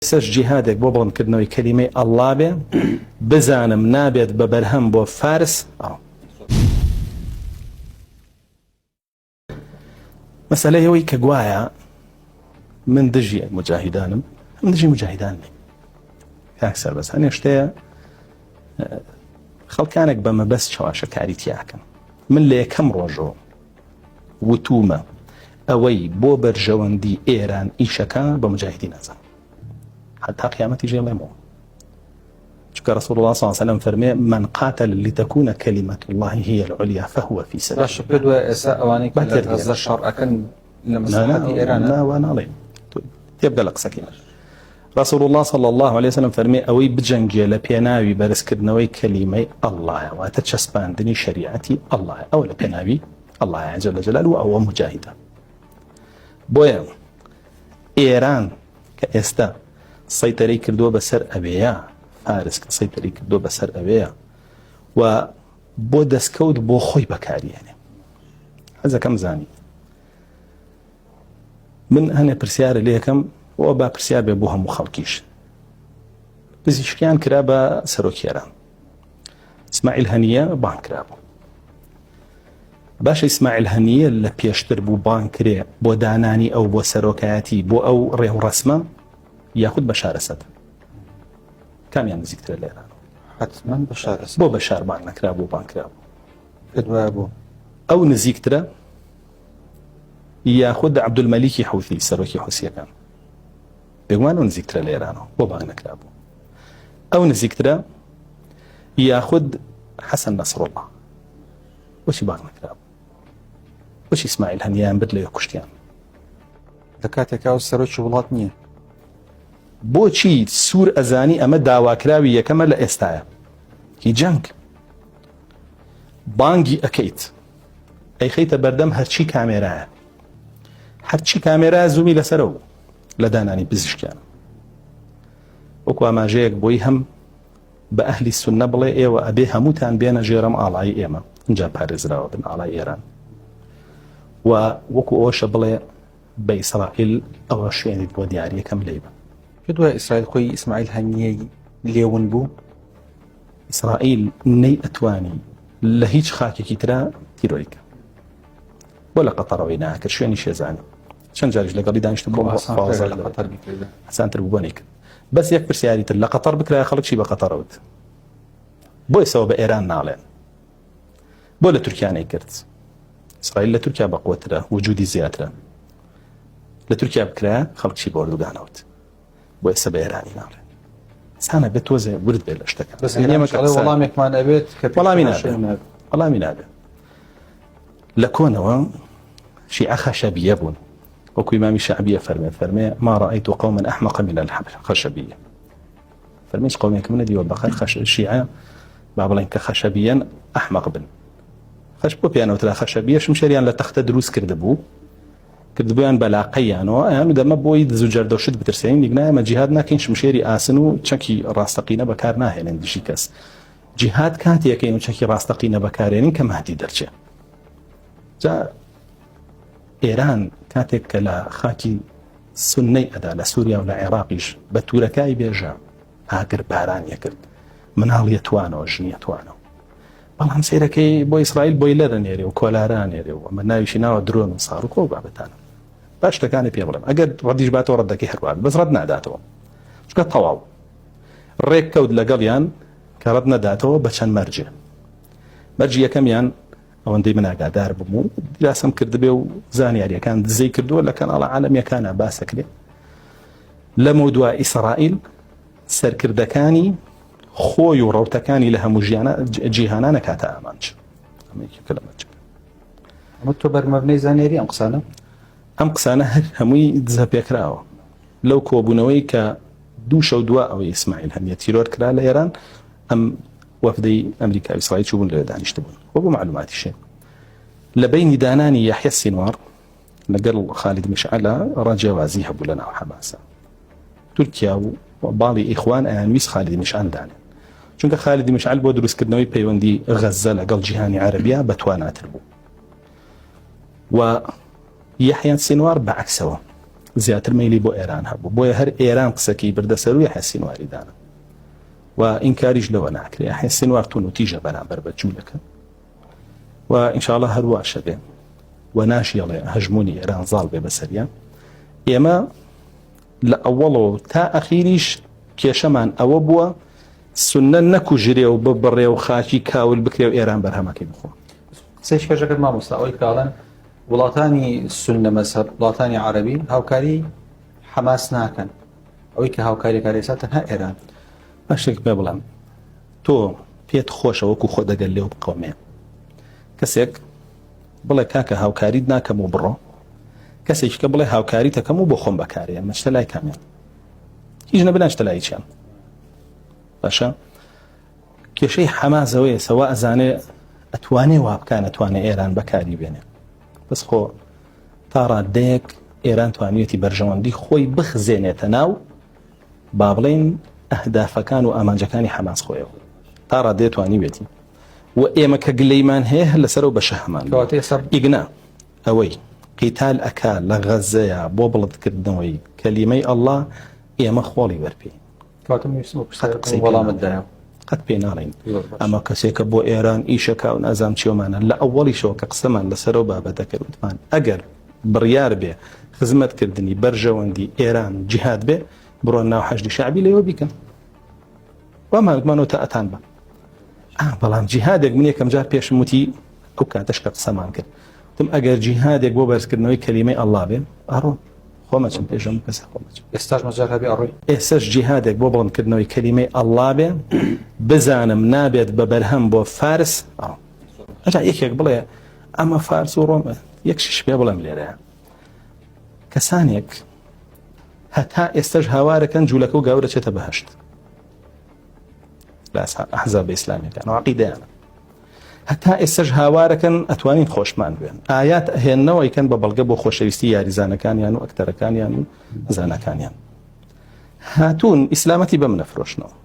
سەش جیهادێک بۆ بڵندکردنەوەی کەلیمەی ئەڵڵا بێ بزانم نابێت بە بەرهەم بۆ فارس مەسەلەی ئەوەی کە گوایە من دژی مجاهیدانم من دژی مجاهیدان نیم کاک سەربەز هەنێ شتەیە خەڵکانێک بە مەبەست چاواشەکاری تیاکەن من لە یەکەم ڕۆژەوە وتومە ئەوەی بۆ بەرژەوەندی ئێران ئیشەکە بە مجاهیدی نەزان حتى قيامتي جاي مو شكر رسول الله صلى الله عليه وسلم فرمي من قاتل لتكون كلمة الله هي العليا فهو في سبيل الله. شكر وإساء وانيك هذا الشرع أكن لمصلحة إيران. لا وانا عليه يبقى لك سكينة. رسول الله صلى الله عليه وسلم فرمي أوي بجنجي لبيناوي برسكدنوي كلمة الله وتتشسبان دني شريعتي الله أو لبيناوي الله جل جلاله أو مجاهدة. بويا إيران كإستا سەیتەرەی کردووە بەسەر ئەوەیە فارس کە سەیتەرەی کردووە بەسەر ئەوەیە و بۆ دەستکەوت بۆ خۆی بەکارهێنێ حەزەکەم زانی من هەنێ پرسیارە لێ یەکەم ئەوە با پرسیار بێ بۆ هەموو خەڵکیش پزیشکیان کرا بە سەرۆکیێران ئیسماعیل هەنیە بان کرابوو باشە ئیسماعیل هەنیە لە پێشتر بوو بان کرێ بۆ دانانی ئەو بۆ سەرۆکایەتی بۆ ئەو ڕێوڕەسمە یاخود بەشار ئەسەد کامیان نزیکترە لێران حتما بەشار ئەسەد بۆ بەشار بان نەکرا بۆ بان کرابوو کردوایە بۆ ئەو نزیکترە یاخود عەبدولمەلیکی حوثی سەرۆکی حوسیەکان بێگومان ئەو نزیکترە لێرانەوە بۆ بان نەکرابوو ئەو نزیکترە یاخود حەسەن نەسڕڵڵا بۆچی بان نەکرابوو بۆچی ئیسماعیل هەنیەیان برد لەوێ کوشتیان لە کاتێکا ئەو سەرۆکی وڵات نییە بۆچی سوور ئەزانی ئەمە داواکراوی یەکەمە لە ئێستایە هی جەنگ بانگی ئەکەیت ئەی خەیتە بەردەم هەرچی کامێرایە هەرچی کامێرایە زوومی لەسەرەوە لە دانانی پزیشکیان وەکو ئاماژەیەک بۆی هەم بە ئەهلی سوننە بڵێ ئێوە ئەبێ هەمووتان بێنە ژێرەم ئاڵای ئێمە اینجا پارێزراوە بن ئاڵای ئێران و وەکو ئەوەشە بڵێ بە ئیسرائیل ئەوە شوێنیت بۆ دیاریەکەم لێ بە دوای ئیسرائیل خۆی ئیسماعیل هەنیەی لێون بوو ئیسرائیل نەی ئەتوانی لە هیچ خاکێکی ترا تیرۆریکە بۆ لە قەتەرەوەی ناکرد شوێنی شێزانی چەند جاریش لەگەڵی دانیشتم بۆ حەسانتر بوو بۆ نەیکرد بەس یەک پرسیاری تر لە قەتەر بکرای خەڵکی بە قەتەرەوت بۆ ئێسەوە بە ئێران ناڵێن بۆ لە تورکیانەی کرد ئیسرائیل لە تورکیا بەقوترە وجودی زیاترە لە تورکیا بکرای خەڵکی بۆ ئەردوگانەوت بۆ ئێستا بە ئێرانی ناڵێن سانە بێت تۆزێ ورد بێت لە شتەکە وەڵامێکمان ئەبێت کە وەڵامی نابێت لە کۆنەوە شیعە خەشەبیە بوون وەکو ئیمامی شەعبیە فەرمێ ما رأيت قوما أحمق من الخشبية فەرمێ قومێک منە دیوە بەخەر شیعە با بڵێن کە خەشەبیەن ئەحمق بن خەش بۆ پێیانەوترا خەشەبیە شمشێریان لە تەختە دروست کردبوویان بەلاقەیانەوە ئەیان دەمە بۆی زوجەردەوشت بترسێنین دیگنایە مە جیهاد ناکەین شمشێری ئاسن و چەکی ڕاستەقینە بەکار ناهێنن دژی کەس جیهاد کاتێکەکەین و چەکی ڕاستەقینە بەکارێنین کە مەهدی دەرچێ جا ئێران کاتێک کە لە خاکی سوننەی ئەدا لە سووریا و لە عێراقیش بە تورەکای بێژە ئاگر بارانیە کرد مناڵیە توانەوە ژنیە توانەوە بەڵام سیرەکەی بۆ ئیسرائیل بۆی لەرە نێرێ و کۆلاران نێرێ و ئەمە ناویشی ناوە درۆن و ساڕوکۆ و بابەتانە باش شتەکانی پێ بڵێم ئەگەر ڕەدیش باتەوە ڕەدەکەی هەروات بەس ڕەت ناداتەوە چکە تەواو ڕێک کەوت لەگەڵیان کە ڕەت نەداتەوە بە چەند مەرجی یەکەمیان ئەوەندەی من ئاگادار بووم و دیراسەم کردبێ و زانیاریەکان دزەی کردووە لە کەناڵە عالەمیەکانە باسەکرێ لەمە دوای ئیسرائیل سەرکردەکانی خۆی و ڕەوتەکانی لە هەموو جیهانانە کاتە ئامانج ئەمە تۆ بەرمەبنەی زانیاری ئەم قسانە هەر هەمووی دزە پێکراوە لەو کۆبوونەوەی کە دوو شەو دووە ئەوەی ئیسماعیل هەنیە تیرۆر کرا لە ئێران ئەم وەفدەی ئەمریکا و ئیسرائیل چوون لە دانیشت بوون وە بۆ معلوماتیشێ لە بینی دانانی یحیە سینوار لەگەڵ خالید مشعەلە ڕاجێوازی هەبوو لە ناو حەماسە تورکیا و باڵی ئیخوان ئەیانویست خالید مشعەل دانێن چونکە خالید مشعەل بۆ دروستکردنەوەی پەیوەندی غەزە لەگەڵ جیهانی عەرەبیە بەتواناتر بوو و یحیە سینوار بەعکسەوە زیاتر مەیلی بۆ ئێران هەبوو بۆیە هەر ئێران قسەکەی بردەسەروی حەسین واریدانە و ئینکاریش لەوە ناکرێ حەسین وار تون و تیژە بەرامبەر بە جوولەکە و ئینشاءڵڵا هەرواشە بێ و ناشیڵێ هەژمونی ئێران زاڵ بێ بەسەریان ئێمە لە ئەوڵەوە تا ئەخیریش کێشەمان ئەوە بووە سنە نەکوژرێ و ببڕێ و خاکی کاول بکرێ و ئێران بەرهەمەکەی بخۆ قسەی کێشەکەت مامۆستا ئەوەی کاڵەن وڵاتانی سنە مەذهب وڵاتانی عەرەبی هاوکاری حەماس ناکەن ئەوەی کە هاوکاری کارێسا تەنها ئێران باشێک پێ بڵێم تۆ پێت خۆشە وەکو خۆ دەگەل لێو بقەومێ کەسێک بڵێ کاکە هاوکاریت ناکەم و بڕۆ کەسێک کە بڵێ هاوکاری تەکەم و بۆ خۆم بەکارێن مەشتە لای کامیان هیچ نەبناشتە لای چیان باشە کێشەی حەمازەوەیە سەوا ئەزانێ ئەتوانێ وابکان ئەتوانێ ئێران بەکاری بێنێ بەس خۆ تا ڕادەیەک ئێران توانێتی بەرژەوەندی خۆی بخزێنێتە ناو با بڵێن ئەهدافەکان و ئامانجەکانی حەماس خۆیەوە تا ڕادەیە توانی بێتی و ئێمە کە گلەیمان هەیە لەسەرەوە بەشە هەمان ئیگنا ئەوەی قیتال ئەکا لە غەزەیە بۆ بڵدکردنەوەی کەلیمەی ئەڵڵا ئێمە خۆڵی وەرپێ وەڵامتدایە قەت پێ ناڵین ئەمە کەسێکە بۆ ئێران ئیشەکە و نازام چێومانە لە ئەوڵیشەوە کە قسەمان لەسەرەوە بابەتەکە وتمان ئەگەر بڕیار بێ خزمەتکردنی بەرژەوەندی ئێران جیهاد بێ بڕۆن ناو حەشدی شعبی لەوە بیکەن وامانوتمانەوە تا ئەتان بە بەڵام جیهادێک من یەکەم جار پێشم وتی ئەو کاتەشکە قسەمان کرد وتم ئەگەر جیهادێک بۆ بەرزکردنەوەی کەلیمەی ئەڵڵا بێ ئەڕۆ خۆمەچم پێشم کەسە خۆمەچ ئێستاش مەجار هەبێ ئەڕۆی ئێسش جیهادێک بۆ بڵندکردنەوەی کەلیمەی ئەڵڵا بێ بزانم نابێت بە بەرهەم بۆ فارس ئەجا یەکێک بڵێ ئەمە فارس و ڕۆمە یەکشیش پێ بڵێم لێرەیە کەسانێک هەتا ئێستش هاوارەکەن جوولەکە و گاورە چێتە بەهەشت لە ئەحزاب ئیسلامیەکان و عەقیدەیانە هەتا ئێستش هاوارەکەن ئەتوانین خۆشمان بێن ئايات هێننەوەیکەن بە بەڵگە بۆ خۆشەویستی یاریزانەکانیان و ئەکتەرەکانیان و زانەکانیان هاتوون ئیسلامەتی بە منە فرۆشنەوە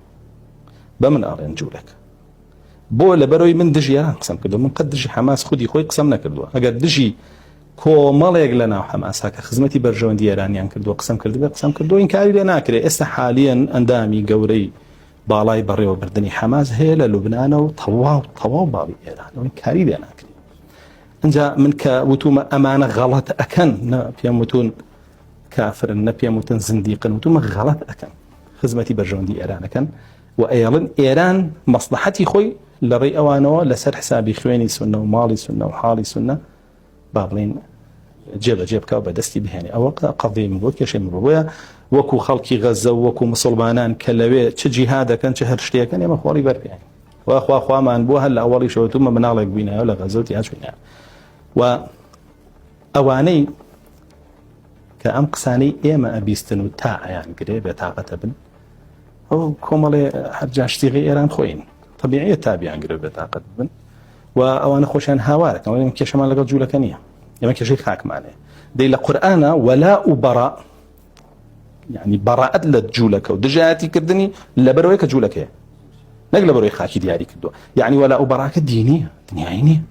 بە من ئاڵێن جوولەکە بۆ لەبەرەوەی من دژیان قسەم کردو من قەت دژی حەماس خودی خۆی قسەم نەکردووە ئەگەر دژی کۆمەڵێک لە ناو حەماسا کە خزمەتی بەرژەوەندی ئێرانیان کردووە قسەم کردو قسەم کردو ئینکاری لێ ناکرێت ئێستا حالیان ئەندامی گەورەی باڵای بەڕێوەبردننی حەماس هەیە لە لوبنانە و تەواو باڵی ئێرانەوەی کاری لێ ناکرێت ئەنجا من کە وتومە ئەمانە غەڵەت ئەکەن پێم وتون کافرن نە پێم وتن زندیقن وتومە غەڵەت ئەکەن خزمەتی بەرژەوەندی ئێرانەکەن و ئەیڵن ئێران مەسلحەتی خۆی لە ڕێی ئەوانەوە لەسەر حسابی خوێنی سونە و ماڵی سونە و حاڵی سونە با بڵین جێبەجێ بکە و بەدەستی بهێنێ ئەوە قەضیە من بۆ کێشەی من بۆیە وەکو خەڵکی غەزە و وەکو مسڵمانان کە لەوێ چ جیهادەکەن چه هەر شتێکەکەن ئێمە خۆڵی بەرپێن وخوا خوامان بۆ هەر لە ئەوڵی شەوتومە مناڵێک بینایە لە غەزەوتی هاچوینە و ئەوانەی کە ئەم قسانەی ئێمە ئەبیستن و تا ئەیان گرێ بێتاقەتە بن ئەو کۆمەڵێ هەرجاشتیغی ئێران خۆین طبیعیە تابیان گرێ بێتاقەت بن و ئەوانە خۆشیان هاوارەکەن ئەوە کێشەمان لەگەڵ جوولەکە نییە ئێمە کێشەی خاکمانێ دەی لە قورئانە وەلا و بەڕا يعني براءت للجولك ودجاتي كردني لبرويك جولك نقل بروي خاكي دياري كدو يعني ولا أبراك دينية دنيا عينية